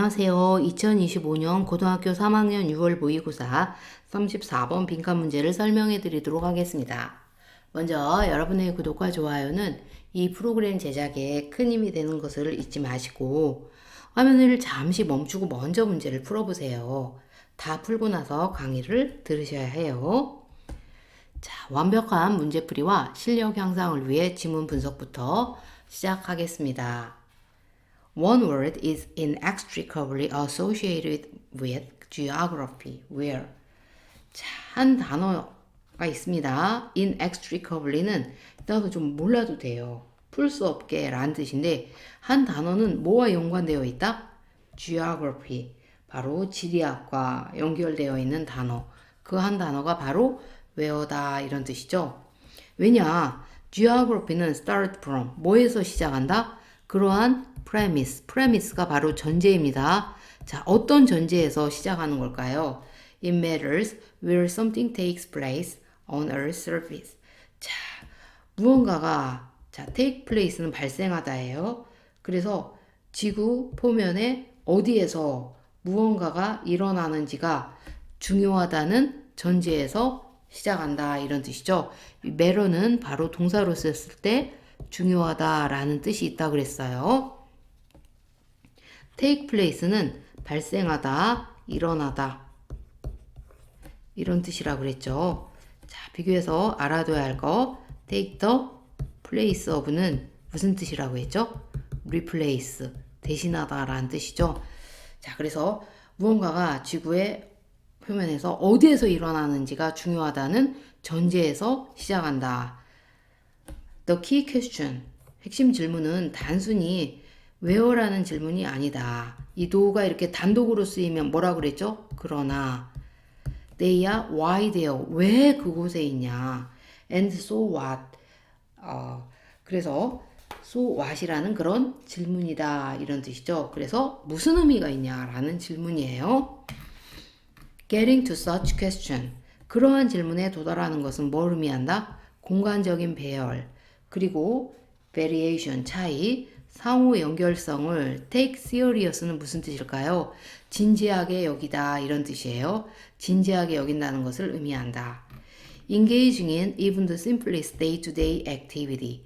안녕하세요. 2025년 고등학교 3학년 6월 모의고사 34번 빈칸 문제를 설명해 드리도록 하겠습니다. 먼저 여러분의 구독과 좋아요는 이 프로그램 제작에 큰 힘이 되는 것을 잊지 마시고 화면을 잠시 멈추고 먼저 문제를 풀어보세요. 다 풀고 나서 강의를 들으셔야 해요. 자, 완벽한 문제풀이와 실력 향상을 위해 지문 분석부터 시작하겠습니다. One word is inextricably associated with geography. Where? 자, 한 단어가 있습니다. inextricably는 나도 좀 몰라도 돼요. 풀 수 없게 라는 뜻인데 한 단어는 뭐와 연관되어 있다? geography. 바로 지리학과 연결되어 있는 단어. 그 한 단어가 바로 where다 이런 뜻이죠. 왜냐? geography는 start from 뭐에서 시작한다? 그러한 premise가 바로 전제입니다. 자, 어떤 전제에서 시작하는 걸까요? It matters where something takes place on Earth's surface. 자, 무언가가 take place는 발생하다예요. 그래서 지구 표면에 어디에서 무언가가 일어나는지가 중요하다는 전제에서 시작한다 이런 뜻이죠. matter는 바로 동사로 썼을 때 중요하다라는 뜻이 있다고 그랬어요. take place는 발생하다, 일어나다 이런 뜻이라고 그랬죠. 자, 비교해서 알아둬야 할 거 take the place of는 무슨 뜻이라고 했죠? replace, 대신하다 라는 뜻이죠. 자, 그래서 무언가가 지구의 표면에서 어디에서 일어나는지가 중요하다는 전제에서 시작한다. The key question, 핵심 질문은 단순히 where라는 질문이 아니다. 이 do가 이렇게 단독으로 쓰이면 뭐라고 그랬죠? 그러나 they야 why there, 왜 그곳에 있냐? And so what? 그래서 so what이라는 그런 질문이다 이런 뜻이죠. 그래서 무슨 의미가 있냐라는 질문이에요. Getting to such question, 그러한 질문에 도달하는 것은 뭘 의미한다? 공간적인 배열, 그리고 variation, 차이, 상호 연결성을 take serious는 무슨 뜻일까요? 진지하게 여기다 이런 뜻이에요. 진지하게 여긴다는 것을 의미한다. Engaging in even the simplest day-to-day activity,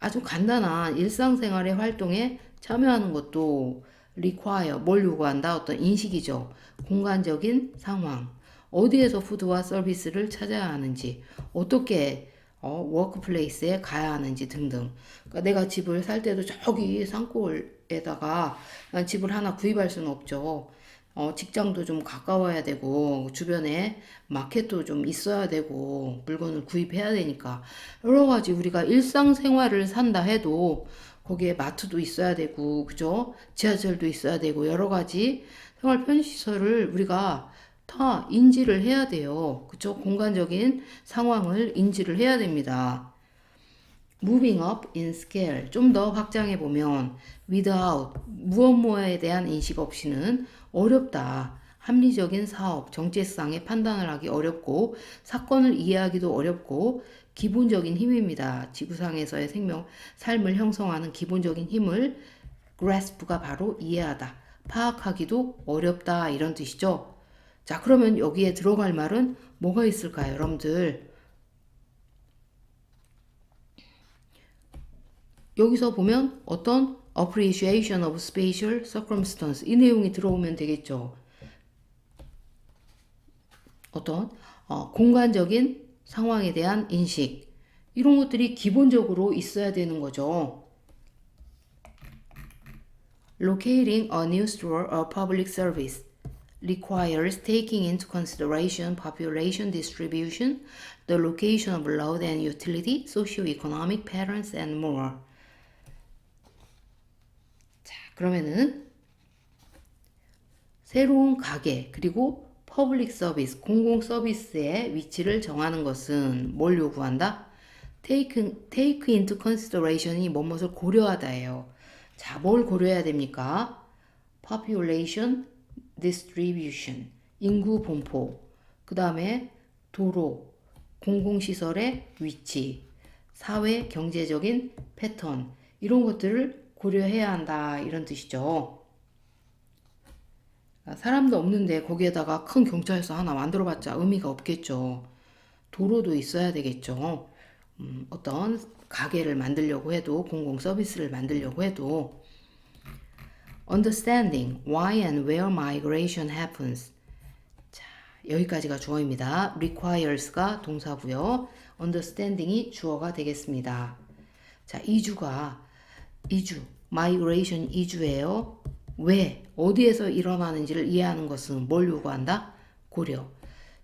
아주 간단한 일상생활의 활동에 참여하는 것도 require, 뭘 요구한다? 어떤 인식이죠. 공간적인 상황, 어디에서 푸드와 서비스를 찾아야 하는지, 어떻게 워크플레이스에 가야 하는지 등등. 그러니까 내가 집을 살 때도 저기 산골에다가 집을 하나 구입할 수는 없죠. 직장도 좀 가까워야 되고 주변에 마켓도 좀 있어야 되고 물건을 구입해야 되니까 여러 가지 우리가 일상생활을 산다 해도 거기에 마트도 있어야 되고 그죠? 지하철도 있어야 되고 여러 가지 생활 편의시설을 우리가 다 인지를 해야 돼요. 그쵸? 공간적인 상황을 인지를 해야 됩니다. Moving up in scale, 좀 더 확장해 보면 without, 무엇에 대한 인식 없이는 어렵다. 합리적인 사업, 정체성의 판단을 하기 어렵고 사건을 이해하기도 어렵고 기본적인 힘입니다. 지구상에서의 삶을 형성하는 기본적인 힘을 grasp가 바로 이해하다. 파악하기도 어렵다 이런 뜻이죠. 자, 그러면 여기에 들어갈 말은 뭐가 있을까요, 여러분들? 여기서 보면 어떤 appreciation of spatial circumstance 이 내용이 들어오면 되겠죠. 어떤 공간적인 상황에 대한 인식 이런 것들이 기본적으로 있어야 되는 거죠. Locating a new store or public service requires taking into consideration population distribution, the location of load and utility, socio-economic patterns, and more. 자, 그러면은 새로운 가게 그리고 퍼블릭 서비스, 공공 서비스의 위치를 정하는 것은 뭘 요구한다? take into consideration이 뭐뭇을 고려하다예요. 자, 뭘 고려해야 됩니까? population distribution, 인구 분포, 그 다음에 도로, 공공시설의 위치, 사회 경제적인 패턴 이런 것들을 고려해야 한다 이런 뜻이죠. 사람도 없는데 거기에다가 큰 경찰서 하나 만들어봤자 의미가 없겠죠. 도로도 있어야 되겠죠. 어떤 가게를 만들려고 해도 공공 서비스를 만들려고 해도 understanding why and where migration happens. 자, 여기까지가 주어입니다. requires가 동사고요. understanding이 주어가 되겠습니다. 자, 이주 migration 이주예요. 왜 어디에서 일어나는지를 이해하는 것은 뭘 요구한다? 고려.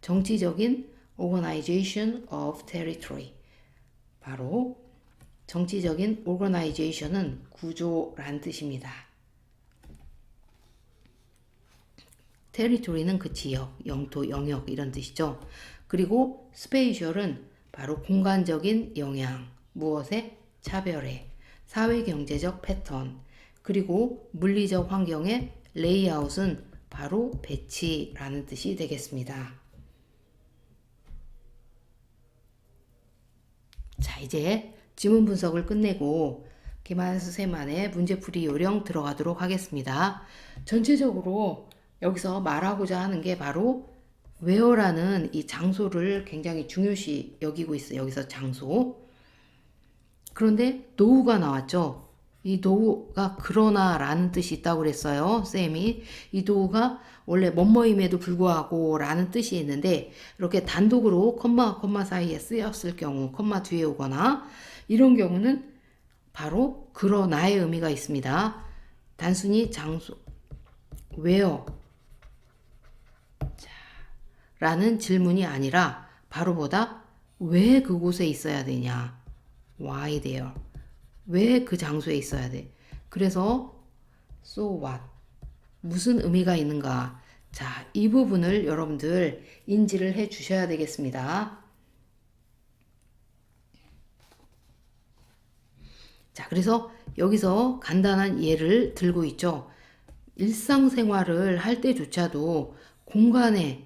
정치적인 organization of territory. 바로 정치적인 organization은 구조란 뜻입니다. territory는 그 지역, 영토, 영역 이런 뜻이죠. 그리고 spatial은 바로 공간적인 영향, 무엇에? 차별에, 사회경제적 패턴, 그리고 물리적 환경의 레이아웃은 바로 배치라는 뜻이 되겠습니다. 자, 이제 지문 분석을 끝내고 기말수세만의 문제풀이 요령 들어가도록 하겠습니다. 전체적으로 여기서 말하고자 하는 게 바로 where라는 이 장소를 굉장히 중요시 여기고 있어요. 여기서 장소. 그런데 노우가 나왔죠. 이 노우가 그러나 라는 뜻이 있다고 그랬어요. 쌤이. 이 노우가 원래 뭐뭐임에도 불구하고 라는 뜻이 있는데 이렇게 단독으로 컴마 사이에 쓰였을 경우 컴마 뒤에 오거나 이런 경우는 바로 그러나의 의미가 있습니다. 단순히 장소 where 라는 질문이 아니라 바로보다 왜 그곳에 있어야 되냐? Why there? 왜 그 장소에 있어야 돼? 그래서 so what? 무슨 의미가 있는가? 자, 이 부분을 여러분들 인지를 해 주셔야 되겠습니다. 자, 그래서 여기서 간단한 예를 들고 있죠. 일상생활을 할 때조차도 공간에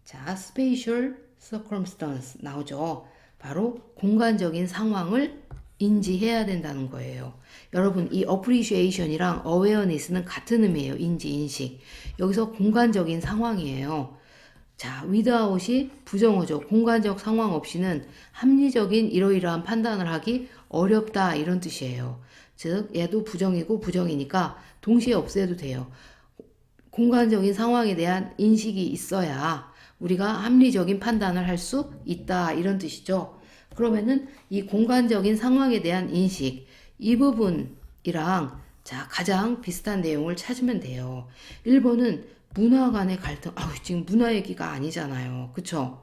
자, spatial circumstance 나오죠. 바로 공간적인 상황을 인지해야 된다는 거예요. 여러분, 이 appreciation이랑 awareness는 같은 의미예요. 인지, 인식. 여기서 공간적인 상황이에요. 자, without이 부정어죠. 공간적 상황 없이는 합리적인 이러이러한 판단을 하기 어렵다 이런 뜻이에요. 즉, 얘도 부정이고 부정이니까 동시에 없애도 돼요. 공간적인 상황에 대한 인식이 있어야 우리가 합리적인 판단을 할 수 있다 이런 뜻이죠. 그러면은 이 공간적인 상황에 대한 인식 이 부분이랑 자 가장 비슷한 내용을 찾으면 돼요. 1번은 문화 간의 갈등. 지금 문화 얘기가 아니잖아요. 그쵸?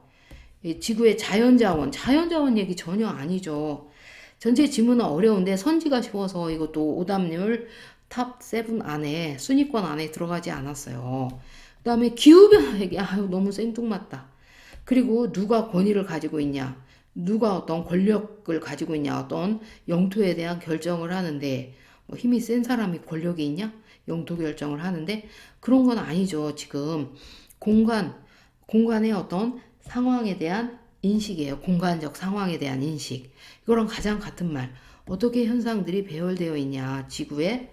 지구의 자연자원 얘기 전혀 아니죠. 전체 지문은 어려운데 선지가 쉬워서 이것도 오답률 탑 7 안에 순위권 안에 들어가지 않았어요. 그 다음에 기후변화 얘기, 너무 생뚱맞다. 그리고 누가 권위를 가지고 있냐, 누가 어떤 권력을 가지고 있냐, 어떤 영토에 대한 결정을 하는데, 뭐 힘이 센 사람이 권력이 있냐? 영토 결정을 하는데, 그런 건 아니죠. 지금 공간의 어떤 상황에 대한 인식이에요. 공간적 상황에 대한 인식. 이거랑 가장 같은 말. 어떻게 현상들이 배열되어 있냐, 지구의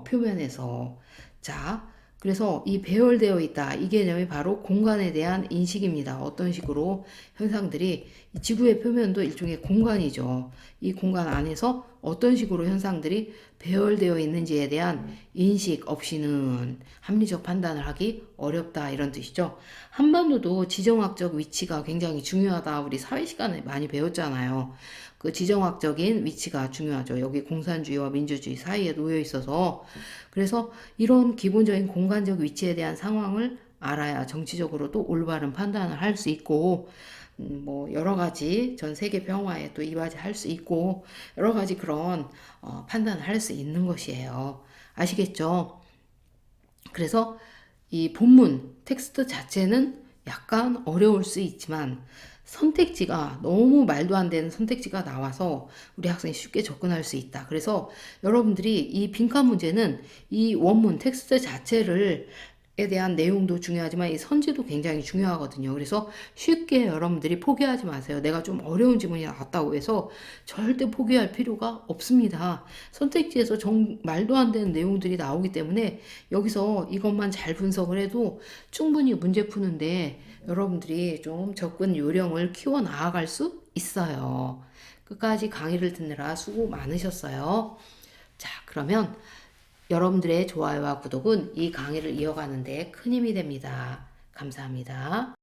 표면에서. 자, 그래서 이 배열되어 있다. 이 개념이 바로 공간에 대한 인식입니다. 어떤 식으로 현상들이 지구의 표면도 일종의 공간이죠. 이 공간 안에서 어떤 식으로 현상들이 배열되어 있는지에 대한 인식 없이는 합리적 판단을 하기 어렵다 이런 뜻이죠. 한반도도 지정학적 위치가 굉장히 중요하다. 우리 사회 시간에 많이 배웠잖아요. 그 지정학적인 위치가 중요하죠. 여기 공산주의와 민주주의 사이에 놓여 있어서 그래서 이런 기본적인 공간적 위치에 대한 상황을 알아야 정치적으로도 올바른 판단을 할 수 있고 뭐 여러 가지 전 세계 평화에 또 이바지할 수 있고 여러 가지 그런 판단을 할 수 있는 것이에요. 아시겠죠? 그래서 이 본문 텍스트 자체는 약간 어려울 수 있지만 선택지가 너무 말도 안 되는 선택지가 나와서 우리 학생이 쉽게 접근할 수 있다. 그래서 여러분들이 이 빈칸 문제는 이 원문 텍스트 자체를 대한 내용도 중요하지만 이 선지도 굉장히 중요하거든요. 그래서 쉽게 여러분들이 포기하지 마세요. 내가 좀 어려운 지문이 나왔다고 해서 절대 포기할 필요가 없습니다. 선택지에서 말도 안 되는 내용들이 나오기 때문에 여기서 이것만 잘 분석을 해도 충분히 문제 푸는데 여러분들이 좀 접근 요령을 키워 나아갈 수 있어요. 끝까지 강의를 듣느라 수고 많으셨어요. 자, 그러면 여러분들의 좋아요와 구독은 이 강의를 이어가는 데 큰 힘이 됩니다. 감사합니다.